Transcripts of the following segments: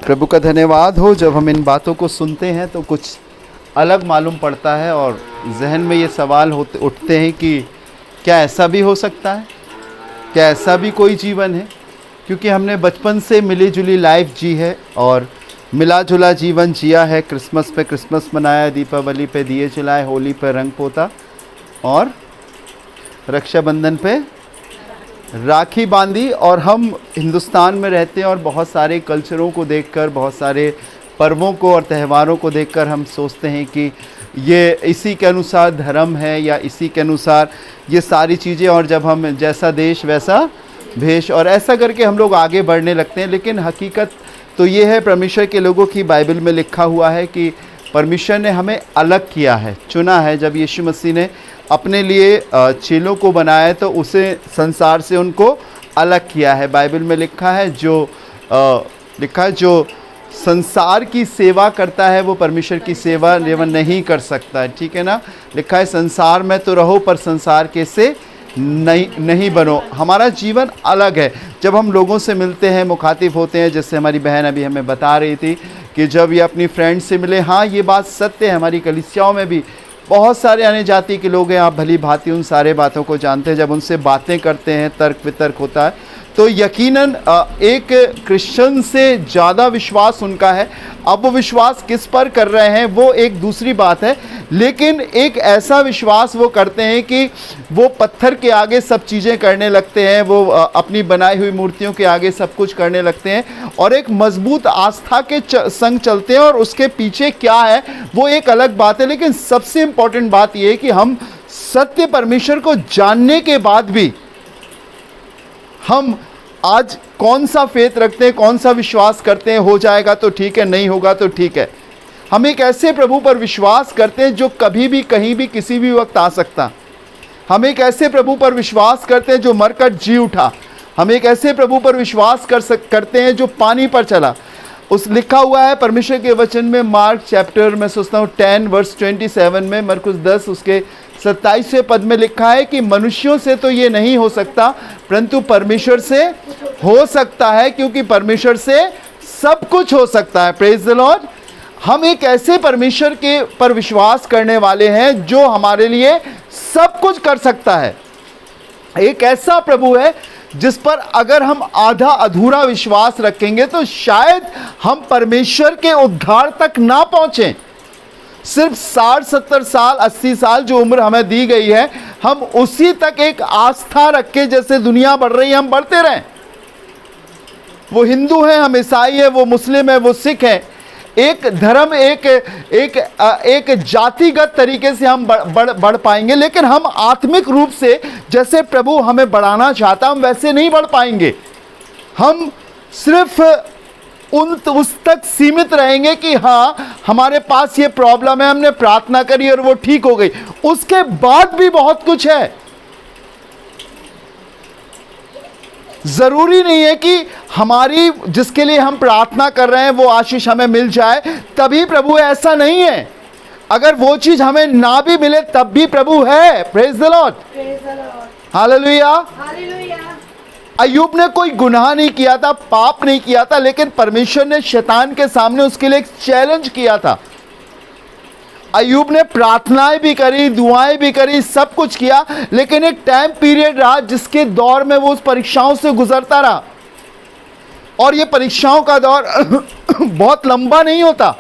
प्रभु का धन्यवाद हो। जब हम इन बातों को सुनते हैं तो कुछ अलग मालूम पड़ता है और जहन में ये सवाल उठते हैं कि क्या ऐसा भी हो सकता है, क्या ऐसा भी कोई जीवन है? क्योंकि हमने बचपन से मिली जुली लाइफ जी है और मिला जुला जीवन जिया है। क्रिसमस पे क्रिसमस मनाया, दीपावली पे दिए जलाए, होली पे रंग पोता और रक्षाबंधन पे राखी बांधी। और हम हिंदुस्तान में रहते हैं और बहुत सारे कल्चरों को देखकर, बहुत सारे पर्वों को और त्योहारों को देखकर हम सोचते हैं कि ये इसी के अनुसार धर्म है या इसी के अनुसार ये सारी चीज़ें, और जब हम जैसा देश वैसा भेष, और ऐसा करके हम लोग आगे बढ़ने लगते हैं। लेकिन हकीकत तो ये है, परमेश्वर के लोगों की बाइबल में लिखा हुआ है कि परमेश्वर ने हमें अलग किया है, चुना है। जब यीशु मसीह ने अपने लिए चेलों को बनाया तो उसे संसार से उनको अलग किया है। बाइबल में लिखा है जो संसार की सेवा करता है वो परमेश्वर की सेवा नहीं कर सकता है, ठीक है ना। लिखा है संसार में तो रहो पर संसार के से नहीं बनो। हमारा जीवन अलग है। जब हम लोगों से मिलते हैं, मुखातिब होते हैं, जैसे हमारी बहन अभी हमें बता रही थी कि जब ये अपनी फ्रेंड से मिले, हाँ ये बात सत्य है। हमारी कलीसियाओं में भी बहुत सारे अन्य जाति के लोग हैं, आप भली भांति उन सारे बातों को जानते हैं। जब उनसे बातें करते हैं, तर्क वितर्क होता है, तो यकीनन एक क्रिश्चियन से ज़्यादा विश्वास उनका है। अब वो विश्वास किस पर कर रहे हैं वो एक दूसरी बात है, लेकिन एक ऐसा विश्वास वो करते हैं कि वो पत्थर के आगे सब चीज़ें करने लगते हैं, वो अपनी बनाई हुई मूर्तियों के आगे सब कुछ करने लगते हैं और एक मजबूत आस्था के संग चलते हैं। और उसके पीछे क्या है वो एक अलग बात है, लेकिन सबसे इम्पॉर्टेंट बात यह है कि हम सत्य परमेश्वर को जानने के बाद भी हम आज कौन सा फेथ रखते हैं, कौन सा विश्वास करते हैं। हो जाएगा तो ठीक है, नहीं होगा तो ठीक है। हम एक ऐसे प्रभु पर विश्वास करते हैं जो कभी भी, कहीं भी, किसी भी वक्त आ सकता। हम एक ऐसे प्रभु पर विश्वास करते हैं जो मरकर जी उठा। हम एक ऐसे प्रभु पर विश्वास करते हैं जो पानी पर चला। उस लिखा हुआ है परमेश्वर के वचन में, मार्क चैप्टर में सोचता हूँ 10 वर्स 27 में, मरकुस 10 उसके 27वें पद में लिखा है कि मनुष्यों से तो ये नहीं हो सकता परंतु परमेश्वर से हो सकता है, क्योंकि परमेश्वर से सब कुछ हो सकता है। Praise the Lord. हम एक ऐसे परमेश्वर के पर विश्वास करने वाले हैं जो हमारे लिए सब कुछ कर सकता है। एक ऐसा प्रभु है जिस पर अगर हम आधा अधूरा विश्वास रखेंगे तो शायद हम परमेश्वर के उद्धार तक ना पहुंचें। सिर्फ 60-70 साल, 80 साल जो उम्र हमें दी गई है, हम उसी तक एक आस्था रख के, जैसे दुनिया बढ़ रही है हम बढ़ते रहें। वो हिंदू है, हम ईसाई है, वो मुस्लिम है, वो सिख है। एक धर्म, एक जातिगत तरीके से हम बढ़ पाएंगे, लेकिन हम आत्मिक रूप से जैसे प्रभु हमें बढ़ाना चाहता हम वैसे नहीं बढ़ पाएंगे। हम सिर्फ उस तक सीमित रहेंगे कि हाँ हमारे पास ये प्रॉब्लम है, हमने प्रार्थना करी और वो ठीक हो गई। उसके बाद भी बहुत कुछ है। जरूरी नहीं है कि हमारी जिसके लिए हम प्रार्थना कर रहे हैं वो आशीष हमें मिल जाए तभी प्रभु है, ऐसा नहीं है। अगर वो चीज हमें ना भी मिले तब भी प्रभु है। Praise the Lord, hallelujah. अय्यूब ने कोई गुनाह नहीं किया था, पाप नहीं किया था, लेकिन परमेश्वर ने शैतान के सामने उसके लिए एक चैलेंज किया था। अय्यूब ने प्रार्थनाएं भी करी, दुआएं भी करी, सब कुछ किया, लेकिन एक टाइम पीरियड रहा जिसके दौर में वो उस परीक्षाओं से गुजरता रहा। और ये परीक्षाओं का दौर बहुत लंबा नहीं होता,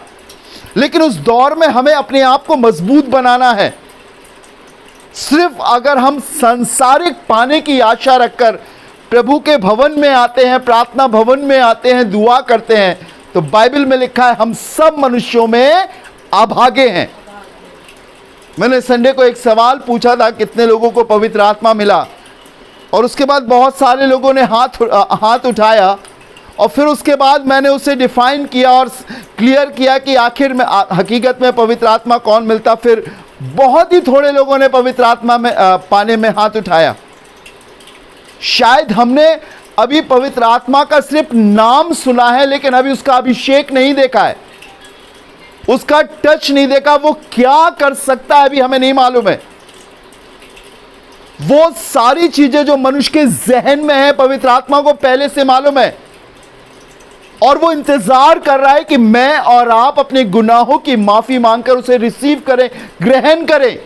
लेकिन उस दौर में हमें अपने आप को मजबूत बनाना है। सिर्फ अगर हम सांसारिक पाने की आशा रखकर प्रभु के भवन में आते हैं, प्रार्थना भवन में आते हैं, दुआ करते हैं, तो बाइबल में लिखा है हम सब मनुष्यों में अभागे हैं। मैंने संडे को एक सवाल पूछा था, कितने लोगों को पवित्र आत्मा मिला, और उसके बाद बहुत सारे लोगों ने हाथ उठाया। और फिर उसके बाद मैंने उसे डिफाइन किया और क्लियर किया कि आखिर में हकीकत में पवित्र आत्मा कौन मिलता। फिर बहुत ही थोड़े लोगों ने पवित्र आत्मा में पाने में हाथ उठाया। शायद हमने अभी पवित्र आत्मा का सिर्फ नाम सुना है, लेकिन अभी उसका अभिषेक नहीं देखा है, उसका टच नहीं देखा। वो क्या कर सकता है अभी हमें नहीं मालूम है। वो सारी चीजें जो मनुष्य के जहन में है पवित्र आत्मा को पहले से मालूम है। और वो इंतजार कर रहा है कि मैं और आप अपने गुनाहों की माफी मांगकर उसे रिसीव करें, ग्रहण करें।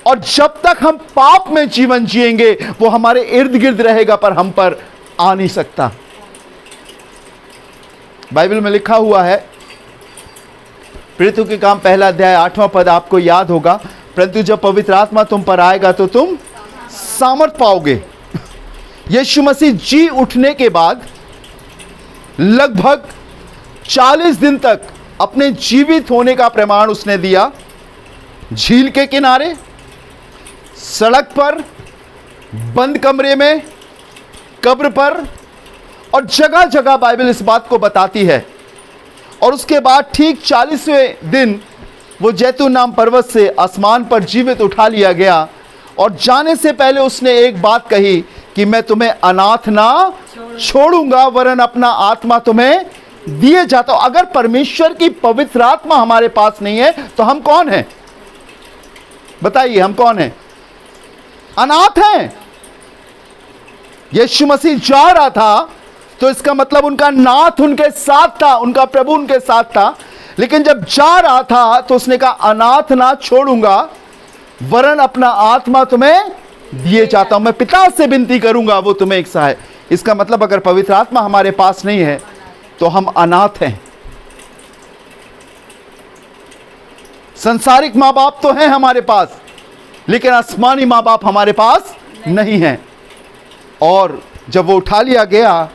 और जब तक हम पाप में जीवन जिएंगे वो हमारे इर्द गिर्द रहेगा पर हम पर आ नहीं सकता। बाइबल में लिखा हुआ है, प्रेरितों के काम पहला अध्याय 8वां पद आपको याद होगा, परंतु जब पवित्र आत्मा तुम पर आएगा तो तुम सामर्थ पाओगे। यीशु मसीह जी उठने के बाद लगभग 40 दिन तक अपने जीवित होने का प्रमाण उसने दिया। झील के किनारे, सड़क पर, बंद कमरे में, कब्र पर, और जगह जगह बाइबल इस बात को बताती है। और उसके बाद ठीक 40वें दिन वो जैतून नाम पर्वत से आसमान पर जीवित उठा लिया गया। और जाने से पहले उसने एक बात कही कि मैं तुम्हें अनाथ ना छोड़ूंगा, वरन अपना आत्मा तुम्हें दिए जाता हूं। अगर परमेश्वर की पवित्र आत्मा हमारे पास नहीं है तो हम कौन हैं? बताइए, हम कौन हैं? अनाथ हैं। यीशु मसीह जा रहा था तो इसका मतलब उनका नाथ उनके साथ था, उनका प्रभु उनके साथ था। लेकिन जब जा रहा था तो उसने कहा अनाथ ना छोड़ूंगा, वरन अपना आत्मा तुम्हें दिए जाता हूं। मैं पिता से विनती करूंगा, वो तुम्हें एक सहाय। इसका मतलब अगर पवित्र आत्मा हमारे पास नहीं है तो हम अनाथ हैं। संसारिक मां बाप तो हैं हमारे पास, लेकिन आसमानी मां बाप हमारे पास नहीं हैं। और जब वो उठा लिया गया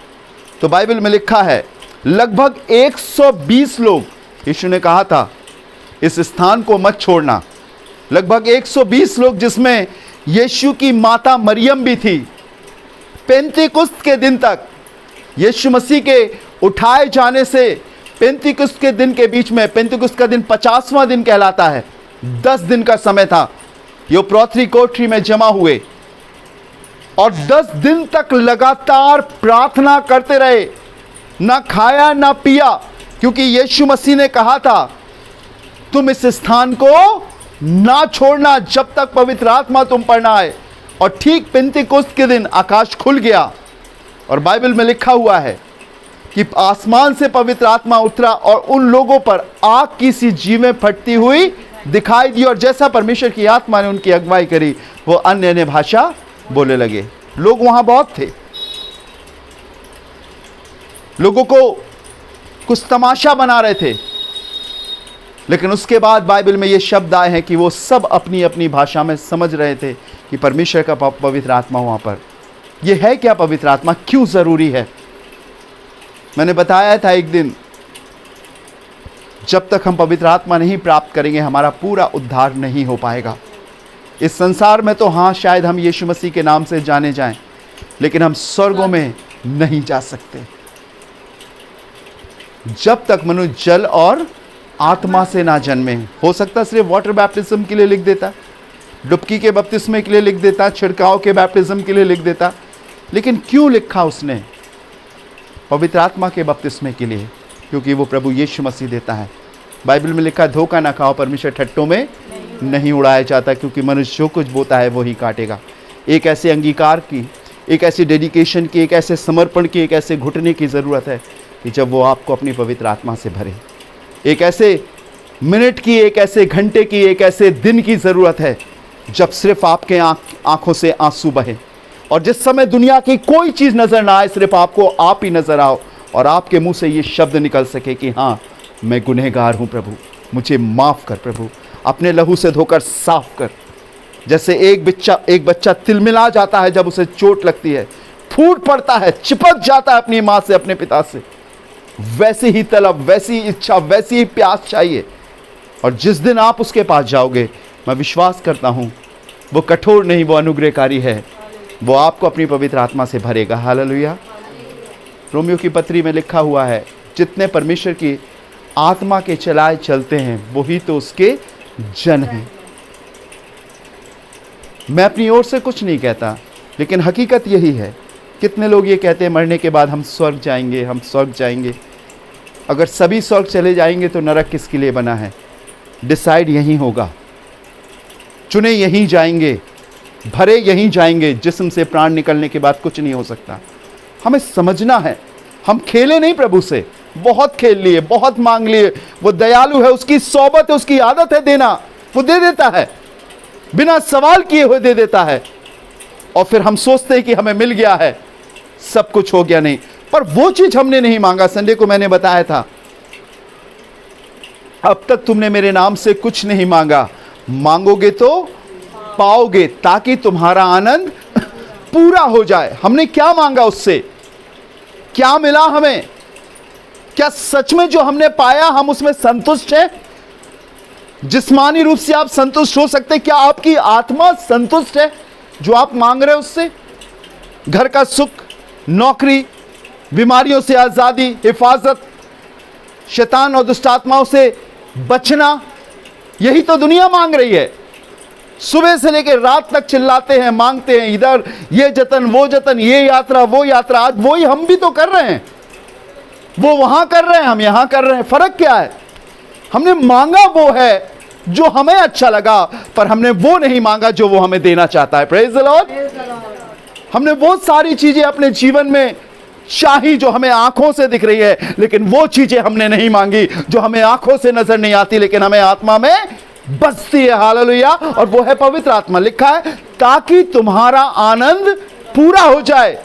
तो बाइबल में लिखा है लगभग 120 लोग, यीशु ने कहा था इस स्थान को मत छोड़ना। लगभग 120 लोग, जिसमें यीशु की माता मरियम भी थी। पेंतीकुस्त के दिन तक, यीशु मसीह के उठाए जाने से पेंतीकुस्त के दिन के बीच में, पेंतीकुस्त का दिन 50वां दिन कहलाता है, 10 दिन का समय था। ये उपरोक्ति कोठरी में जमा हुए और 10 दिन तक लगातार प्रार्थना करते रहे, ना खाया ना पिया, क्योंकि यीशु मसीह ने कहा था तुम इस स्थान को ना छोड़ना जब तक पवित्र आत्मा तुम पर ना आए। और ठीक पेंतीकुस्त के दिन आकाश खुल गया और बाइबल में लिखा हुआ है कि आसमान से पवित्र आत्मा उतरा और उन लोगों पर आग की सी जीवें फटती हुई दिखाई दी। और जैसा परमेश्वर की आत्मा ने उनकी अगुवाई करी, वो अन्य अन्य भाषा बोलने लगे। लोग वहां बहुत थे, लोगों को कुछ तमाशा बना रहे थे। लेकिन उसके बाद बाइबल में ये शब्द आए हैं कि वो सब अपनी अपनी भाषा में समझ रहे थे कि परमेश्वर का पवित्र आत्मा वहां पर। ये है क्या पवित्र आत्मा? क्यों जरूरी है? मैंने बताया था एक दिन, जब तक हम पवित्र आत्मा नहीं प्राप्त करेंगे हमारा पूरा उद्धार नहीं हो पाएगा। इस संसार में तो हाँ, शायद हम यीशु मसीह के नाम से जाने जाएं, लेकिन हम स्वर्गों में नहीं जा सकते जब तक मनुष्य जल और आत्मा से ना जन्मे। हो सकता सिर्फ वाटर बैप्टिज्म के लिए लिख देता, डुबकी के बपतिस्मे के लिए लिख देता, छिड़काव के बैप्टिज्म के लिए लिख देता, लेकिन क्यों लिखा उसने पवित्र आत्मा के बपतिस्मे के लिए? क्योंकि वो प्रभु यीशु मसीह देता है। बाइबल में लिखा है धोखा ना खाओ, परमेश्वर ठट्टों में नहीं उड़ाया जाता, क्योंकि मनुष्य जो कुछ बोता है वो ही काटेगा। एक ऐसे अंगीकार की, एक ऐसी डेडिकेशन की, एक ऐसे समर्पण की, एक ऐसे घुटने की ज़रूरत है कि जब वो आपको अपनी पवित्र आत्मा से भरे। एक ऐसे मिनट की, एक ऐसे घंटे की, एक ऐसे दिन की ज़रूरत है जब सिर्फ आपके आंखों से आंसू बहे, और जिस समय दुनिया की कोई चीज़ नज़र ना आए, सिर्फ आपको आप ही नज़र आओ और आपके मुंह से ये शब्द निकल सके कि हाँ, मैं गुनहगार हूँ प्रभु, मुझे माफ़ कर प्रभु, अपने लहू से धोकर साफ कर। जैसे एक बच्चा तिलमिला जाता है जब उसे चोट लगती है, फूट पड़ता है, चिपक जाता है अपनी माँ से, अपने पिता से, वैसी ही तलब, वैसी इच्छा, वैसी ही प्यास चाहिए। और जिस दिन आप उसके पास जाओगे, मैं विश्वास करता हूँ वो कठोर नहीं, वो अनुग्रहकारी है, वो आपको अपनी पवित्र आत्मा से भरेगा। हालेलुया। रोमियो की पत्री में लिखा हुआ है जितने परमेश्वर की आत्मा के चलाए चलते हैं वही तो उसके जन हैं। मैं अपनी ओर से कुछ नहीं कहता, लेकिन हकीकत यही है। कितने लोग ये कहते हैं मरने के बाद हम स्वर्ग जाएंगे, हम स्वर्ग जाएंगे। अगर सभी स्वर्ग चले जाएंगे तो नरक किसके लिए बना है? डिसाइड यहीं होगा, चुने यहीं जाएंगे, भरे यहीं जाएंगे। जिस्म से प्राण निकलने के बाद कुछ नहीं हो सकता। हमें समझना है, हम खेले नहीं प्रभु से। बहुत खेल लिए, बहुत मांग लिए। वो दयालु है, उसकी सोबत है, उसकी आदत है देना, वो दे देता है, बिना सवाल किए हुए दे देता है। और फिर हम सोचते हैं कि हमें मिल गया है, सब कुछ हो गया। नहीं, पर वो चीज हमने नहीं मांगा। संडे को मैंने बताया था, अब तक तुमने मेरे नाम से कुछ नहीं मांगा, मांगोगे तो पाओगे, ताकि तुम्हारा आनंद पूरा हो जाए। हमने क्या मांगा उससे, क्या मिला हमें? क्या सच में जो हमने पाया हम उसमें संतुष्ट हैं? जिस्मानी रूप से आप संतुष्ट हो सकते, क्या आपकी आत्मा संतुष्ट है जो आप मांग रहे हो उससे? घर का सुख, नौकरी, बीमारियों से आजादी, हिफाजत, शैतान और दुष्ट आत्माओं से बचना, यही तो दुनिया मांग रही है। सुबह से लेकर रात तक चिल्लाते हैं, मांगते हैं, इधर ये जतन, वो जतन, ये यात्रा, वो यात्रा। आज वही हम भी तो कर रहे हैं, वो वहां कर रहे हैं, हम यहां कर रहे हैं। फर्क क्या है? हमने मांगा वो है जो हमें अच्छा लगा, पर हमने वो नहीं मांगा जो वो हमें देना चाहता है। Praise the Lord. हमने वो सारी चीजें अपने जीवन में चाही जो हमें आंखों से दिख रही है, लेकिन वो चीजें हमने नहीं मांगी जो हमें आंखों से नजर नहीं आती, लेकिन हमें आत्मा में बसती है। हालेलुया। और वो है पवित्र आत्मा। लिखा है ताकि तुम्हारा आनंद पूरा हो जाए।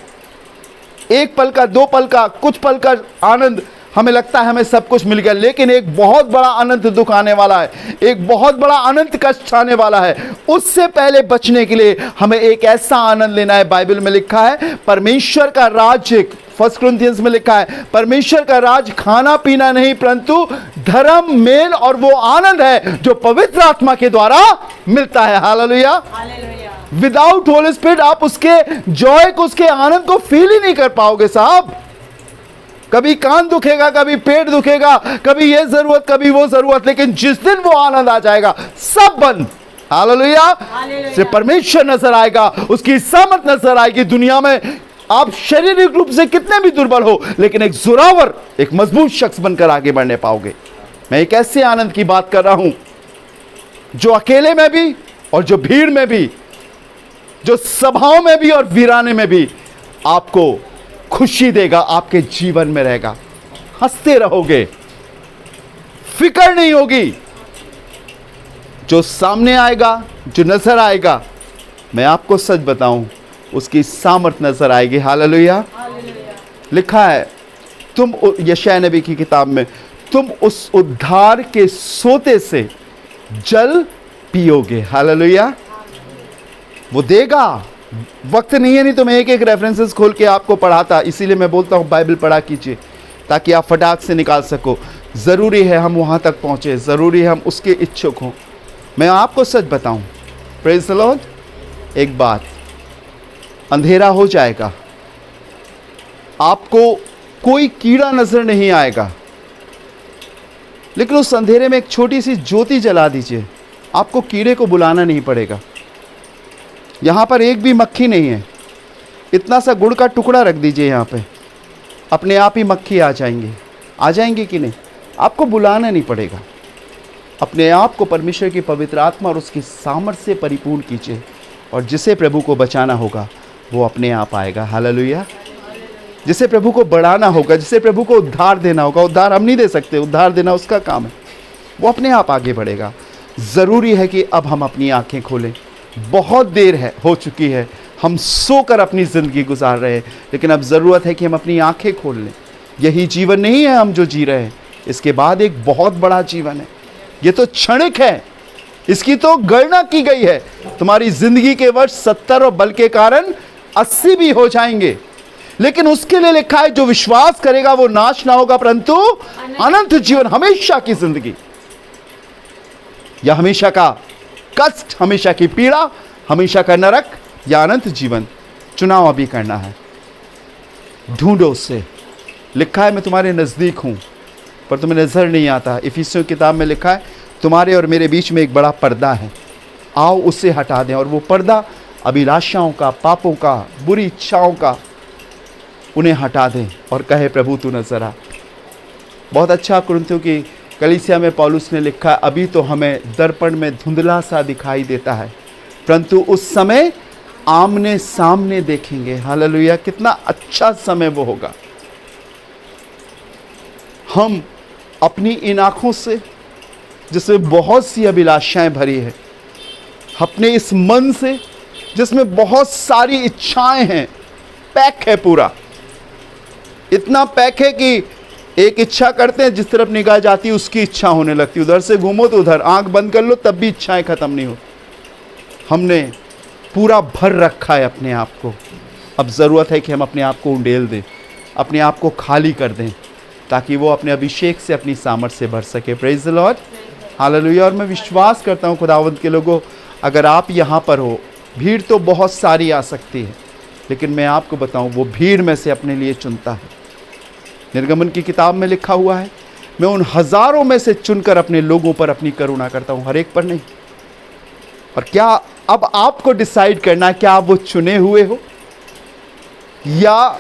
एक पल का, दो पल का, कुछ पल का आनंद हमें लगता है हमें सब कुछ मिल गया, लेकिन एक बहुत बड़ा अनंत दुख आने वाला है, एक बहुत बड़ा अनंत कष्ट आने वाला है। उससे पहले बचने के लिए हमें एक ऐसा आनंद लेना है। बाइबल में लिखा है परमेश्वर का राज्य, 1 कुरिन्थियंस में लिखा है परमेश्वर का राज खाना पीना नहीं, परंतु धर्म, मेल और वो आनंद है जो पवित्र आत्मा के द्वारा मिलता है। हालेलुया। विदाउट होली स्पिरिट आप उसके जॉय को, उसके आनंद को फील ही नहीं कर पाओगे साहब। कभी कान दुखेगा, कभी पेट दुखेगा, कभी ये जरूरत, कभी वो जरूरत, लेकिन जिस दिन वो आनंद आ जाएगा सब बंद। हालेलुया। सिर्फ परमेश्वर नजर आएगा, उसकी सामर्थ नजर आएगी। दुनिया में आप शारीरिक रूप से कितने भी दुर्बल हो, लेकिन एक जोरावर, एक मजबूत शख्स बनकर आगे बढ़ने पाओगे। मैं एक ऐसे आनंद की बात कर रहा हूं जो अकेले में भी और जो भीड़ में भी, जो सभाओं में भी और वीराने में भी आपको खुशी देगा, आपके जीवन में रहेगा। हंसते रहोगे, फिक्र नहीं होगी। जो सामने आएगा, जो नजर आएगा, मैं आपको सच बताऊं, उसकी सामर्थ नजर आएगी। हालेलुया। लिखा है तुम, यशायाह नबी की किताब में, तुम उस उद्धार के सोते से जल पियोगे। हालेलुया। वो देगा, वक्त नहीं है, नहीं तो मैं एक एक रेफरेंसेस खोल के आपको पढ़ाता। इसीलिए मैं बोलता हूँ बाइबल पढ़ा कीजिए ताकि आप फटाक से निकाल सको। ज़रूरी है हम वहाँ तक पहुँचे, ज़रूरी है हम उसके इच्छुक हों। मैं आपको सच बताऊँ, प्रेज़ द लॉर्ड, एक बात, अंधेरा हो जाएगा, आपको कोई कीड़ा नज़र नहीं आएगा, लेकिन उस अंधेरे में एक छोटी सी ज्योति जला दीजिए, आपको कीड़े को बुलाना नहीं पड़ेगा। यहाँ पर एक भी मक्खी नहीं है। इतना सा गुड़ का टुकड़ा रख दीजिए यहाँ पे, अपने आप ही मक्खी आ जाएंगे कि नहीं? आपको बुलाना नहीं पड़ेगा। अपने आप को परमेश्वर की पवित्र आत्मा और उसकी सामर्थ्य से परिपूर्ण कीजिए, और जिसे प्रभु को बचाना होगा वो अपने आप आएगा। हालेलुया। जिसे प्रभु को बढ़ाना होगा, जिसे प्रभु को उद्धार देना होगा, उद्धार हम नहीं दे सकते, उद्धार देना उसका काम है, वो अपने आप आगे बढ़ेगा। ज़रूरी है कि अब हम अपनी आंखें खोलें। बहुत देर हो चुकी है, हम सोकर अपनी ज़िंदगी गुजार रहे हैं, लेकिन अब ज़रूरत है कि हम अपनी आंखें खोल लें। यही जीवन नहीं है हम जो जी रहे हैं, इसके बाद एक बहुत बड़ा जीवन है। ये तो क्षणिक है, इसकी तो गणना की गई है। तुम्हारी ज़िंदगी के वर्ष 70 और बल के कारण 80 भी हो जाएंगे, लेकिन उसके लिए लिखा है जो विश्वास करेगा वो नाश ना होगा परंतु अनंत जीवन, हमेशा की ज़िंदगी, या हमेशा का कष्ट, हमेशा की पीड़ा, हमेशा का नरक या अनंत जीवन, चुनाव अभी करना है। ढूंढो उससे। लिखा है मैं तुम्हारे नज़दीक हूँ पर तुम्हें नज़र नहीं आता। इफिसियों की किताब में लिखा है तुम्हारे और मेरे बीच में एक बड़ा पर्दा है, आओ उसे हटा दें। और वो पर्दा अभिलाषाओं का, पापों का, बुरी इच्छाओं का, उन्हें हटा दें और कहे प्रभु तू नजर आ। बहुत अच्छा कुरिन्थियों की कलीसिया में पौलुस ने लिखा, अभी तो हमें दर्पण में धुंधला सा दिखाई देता है परंतु उस समय आमने सामने देखेंगे। हालेलुया। कितना अच्छा समय वो होगा। हम अपनी इन आँखों से जिसमें बहुत सी अभिलाषाएं भरी है, अपने इस मन से जिसमें बहुत सारी इच्छाएं हैं, पैक है पूरा, इतना पैक है कि एक इच्छा करते हैं, जिस तरफ निगाह जाती है उसकी इच्छा होने लगती है, उधर से घूमो तो उधर, आंख बंद कर लो तब भी इच्छाएं खत्म नहीं हो। हमने पूरा भर रखा है अपने आप को। अब ज़रूरत है कि हम अपने आप को उंडेल दें, अपने आप को खाली कर दें, ताकि वो अपने अभिषेक से, अपनी सामर्थ से भर सके। Praise the Lord, hallelujah. और मैं विश्वास करता हूँ खुदावंद के लोगों, अगर आप यहाँ पर हो, भीड़ तो बहुत सारी आ सकती है, लेकिन मैं आपको बताऊँ वो भीड़ में से अपने लिए चुनता है। निर्गमन की किताब में लिखा हुआ है, मैं उन हज़ारों में से चुनकर अपने लोगों पर अपनी करुणा करता हूँ, हर एक पर नहीं। और क्या अब आपको डिसाइड करना है, क्या आप वो चुने हुए हो या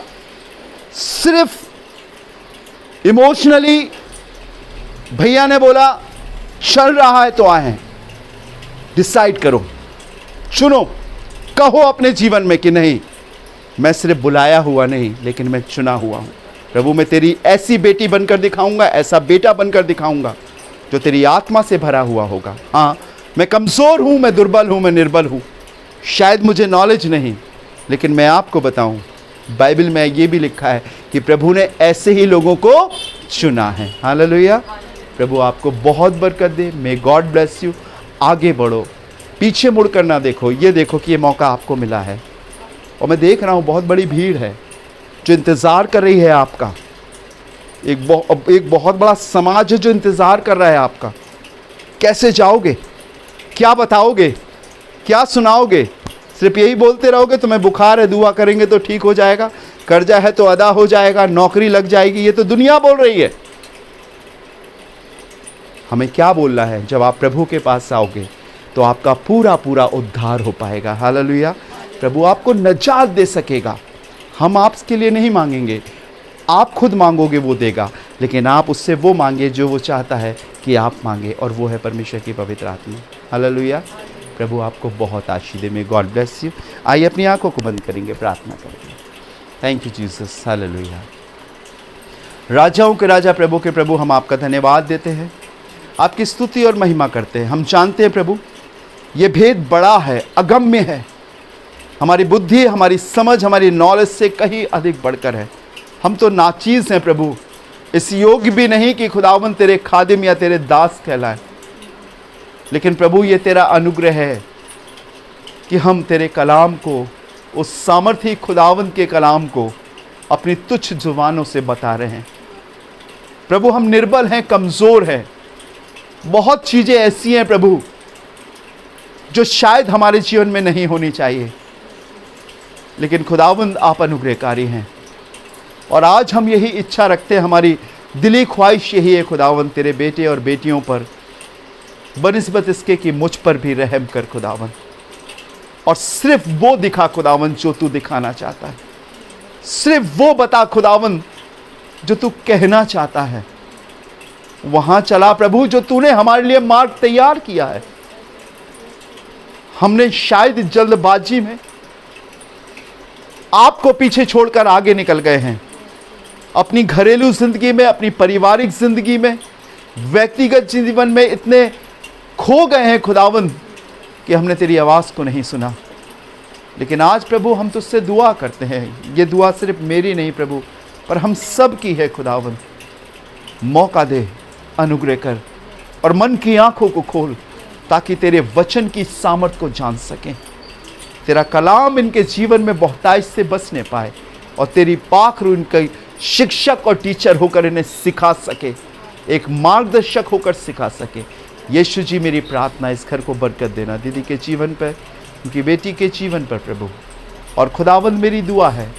सिर्फ इमोशनली भैया ने बोला चल रहा है तो आए हैं। डिसाइड करो, चुनो, कहो अपने जीवन में कि नहीं, मैं सिर्फ बुलाया हुआ नहीं, लेकिन मैं चुना हुआ हूं। प्रभु, मैं तेरी ऐसी बेटी बनकर दिखाऊंगा, ऐसा बेटा बनकर दिखाऊंगा जो तेरी आत्मा से भरा हुआ होगा। हाँ, मैं कमज़ोर हूँ, मैं दुर्बल हूँ, मैं निर्बल हूँ, शायद मुझे नॉलेज नहीं, लेकिन मैं आपको बताऊँ, बाइबल में ये भी लिखा है कि प्रभु ने ऐसे ही लोगों को चुना है। हालेलुया। प्रभु आपको बहुत बरकत दे। May God bless you. आगे बढ़ो, पीछे मुड़कर ना देखो, ये देखो कि ये मौका आपको मिला है। और मैं देख रहा हूँ बहुत बड़ी भीड़ है जो इंतज़ार कर रही है आपका। एक बहुत बड़ा समाज है जो इंतज़ार कर रहा है आपका। कैसे जाओगे, क्या बताओगे, क्या सुनाओगे? सिर्फ यही बोलते रहोगे तुम्हें बुखार है, दुआ करेंगे तो ठीक हो जाएगा, कर्जा है तो अदा हो जाएगा, नौकरी लग जाएगी, ये तो दुनिया बोल रही है। हमें क्या बोलना है? जब आप प्रभु के पास आओगे तो आपका पूरा पूरा उद्धार हो पाएगा। हालेलुया। प्रभु आपको निजात दे सकेगा। हम आपके लिए नहीं मांगेंगे, आप खुद मांगोगे वो देगा, लेकिन आप उससे वो मांगे जो वो चाहता है कि आप मांगे, और वो है परमेश्वर की पवित्र आत्मा। हालेलुया। प्रभु आपको बहुत आशीष दे। May God bless you. आइए अपनी आंखों को बंद करेंगे, प्रार्थना करेंगे। Thank you Jesus. हालेलुया। राजाओं के राजा, प्रभु के प्रभु, हम आपका धन्यवाद देते हैं, आपकी स्तुति और महिमा करते हैं। हम जानते हैं प्रभु ये भेद बड़ा है, अगम्य है, हमारी बुद्धि, हमारी समझ, हमारी नॉलेज से कहीं अधिक बढ़कर है। हम तो नाचीज़ हैं प्रभु, इस योग्य भी नहीं कि खुदावन तेरे खादिम या तेरे दास कहलाए, लेकिन प्रभु ये तेरा अनुग्रह है कि हम तेरे कलाम को, उस सामर्थी खुदावन के कलाम को अपनी तुच्छ जुबानों से बता रहे हैं। प्रभु हम निर्बल हैं, कमज़ोर हैं, बहुत चीज़ें ऐसी हैं प्रभु जो शायद हमारे जीवन में नहीं होनी चाहिए, लेकिन खुदावंद आप अनुग्रहकारी हैं। और आज हम यही इच्छा रखते हैं, हमारी दिली ख्वाहिश यही है खुदावंद, तेरे बेटे और बेटियों पर बनिस्बत इसके कि मुझ पर भी रहम कर खुदावंद, और सिर्फ वो दिखा खुदावंद जो तू दिखाना चाहता है, सिर्फ वो बता खुदावंद जो तू कहना चाहता है। वहां चला प्रभु जो तूने हमारे लिए मार्ग तैयार किया है। हमने शायद जल्दबाजी में आपको पीछे छोड़कर आगे निकल गए हैं, अपनी घरेलू जिंदगी में, अपनी पारिवारिक जिंदगी में, व्यक्तिगत जीवन में इतने खो गए हैं खुदावंद कि हमने तेरी आवाज़ को नहीं सुना। लेकिन आज प्रभु हम तुझसे दुआ करते हैं, ये दुआ सिर्फ मेरी नहीं प्रभु, पर हम सब की है खुदावंद। मौका दे, अनुग्रह कर, और मन की आंखों को खोल ताकि तेरे वचन की सामर्थ को जान सकें, तेरा कलाम इनके जीवन में बहुतायत से बसने पाए, और तेरी पाक रू इनके शिक्षक और टीचर होकर इन्हें सिखा सके, एक मार्गदर्शक होकर सिखा सके। यीशु जी मेरी प्रार्थना, इस घर को बरकत देना, दीदी के जीवन पर, उनकी बेटी के जीवन पर प्रभु। और खुदावंद मेरी दुआ है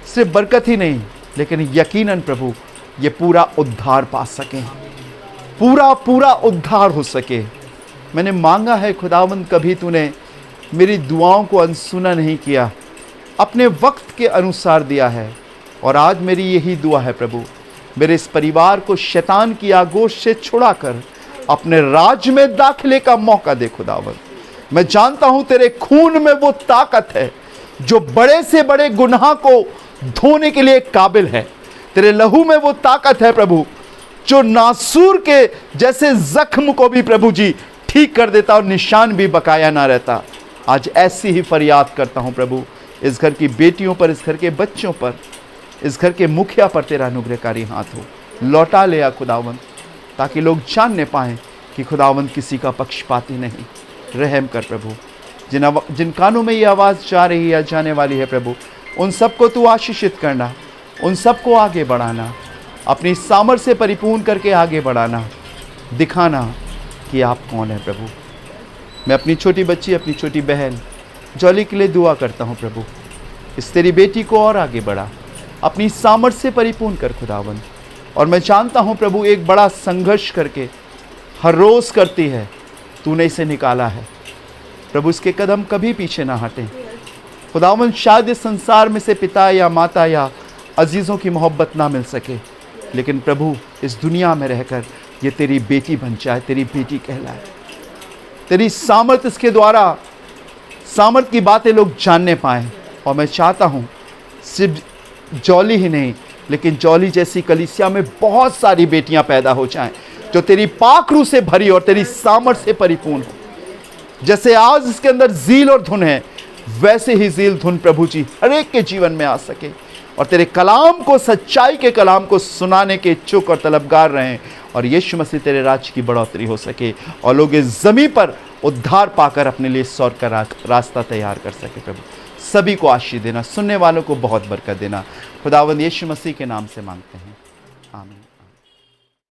सिर्फ बरकत ही नहीं, लेकिन यकीनन प्रभु ये पूरा उद्धार पा सकें, पूरा पूरा उद्धार हो सके। मैंने मांगा है खुदावंद, कभी तूने मेरी दुआओं को अनसुना नहीं किया, अपने वक्त के अनुसार दिया है। और आज मेरी यही दुआ है प्रभु, मेरे इस परिवार को शैतान की आगोश से छुड़ाकर अपने राज्य में दाखिले का मौका दे खुदावंद। मैं जानता हूं तेरे खून में वो ताकत है जो बड़े से बड़े गुनाह को धोने के लिए काबिल है। तेरे लहू में वो ताकत है प्रभु जो नासूर के जैसे जख्म को भी प्रभु जी ठीक कर देता और निशान भी बकाया ना रहता। आज ऐसी ही फरियाद करता हूं प्रभु, इस घर की बेटियों पर, इस घर के बच्चों पर, इस घर के मुखिया पर तेरा अनुग्रहकारी हाथ हो। लौटा ले आ खुदावंद, ताकि लोग जानने पाएं कि खुदावंद किसी का पक्षपाती नहीं। रहम कर प्रभु, जिन कानों में ये आवाज़ जा रही है, जाने वाली है प्रभु, उन सबको तू आशीषित करना, उन सबको आगे बढ़ाना, अपनी सामर्थ्य से परिपूर्ण करके आगे बढ़ाना, दिखाना कि आप कौन है प्रभु। मैं अपनी छोटी बच्ची, अपनी छोटी बहन जॉली के लिए दुआ करता हूँ प्रभु, इस तेरी बेटी को और आगे बढ़ा, अपनी सामर्थ्य से परिपूर्ण कर खुदावंद। और मैं जानता हूँ प्रभु, एक बड़ा संघर्ष करके हर रोज़ करती है, तूने इसे निकाला है प्रभु। इसके कदम कभी पीछे ना हटें खुदावंद। शायद इस संसार में से पिता या माता या अजीज़ों की मोहब्बत ना मिल सके, लेकिन प्रभु इस दुनिया में रहकर ये तेरी बेटी बन जाए, तेरी बेटी कहलाए। तेरी सामर्थ इसके द्वारा, सामर्थ की बातें लोग जानने पाएँ। और मैं चाहता हूँ सिर्फ जॉली ही नहीं, लेकिन जॉली जैसी कलीसिया में बहुत सारी बेटियां पैदा हो जाएं, जो तेरी पाक रूह से भरी और तेरी सामर्थ से परिपूर्ण हो। जैसे आज इसके अंदर ज़ील और धुन है, वैसे ही ज़ील धुन प्रभु जी हर एक के जीवन में आ सके, और तेरे कलाम को, सच्चाई के कलाम को सुनाने के इच्छुक और तलबगार रहें, और यीशु मसीह तेरे राज्य की बढ़ोतरी हो सके, और लोग इस ज़मीन पर उद्धार पाकर अपने लिए स्वर्ग का रास्ता तैयार कर सके। प्रभु सभी को आशीष देना, सुनने वालों को बहुत बरकत देना। खुदावंद यीशु मसीह के नाम से मांगते हैं, आमीन।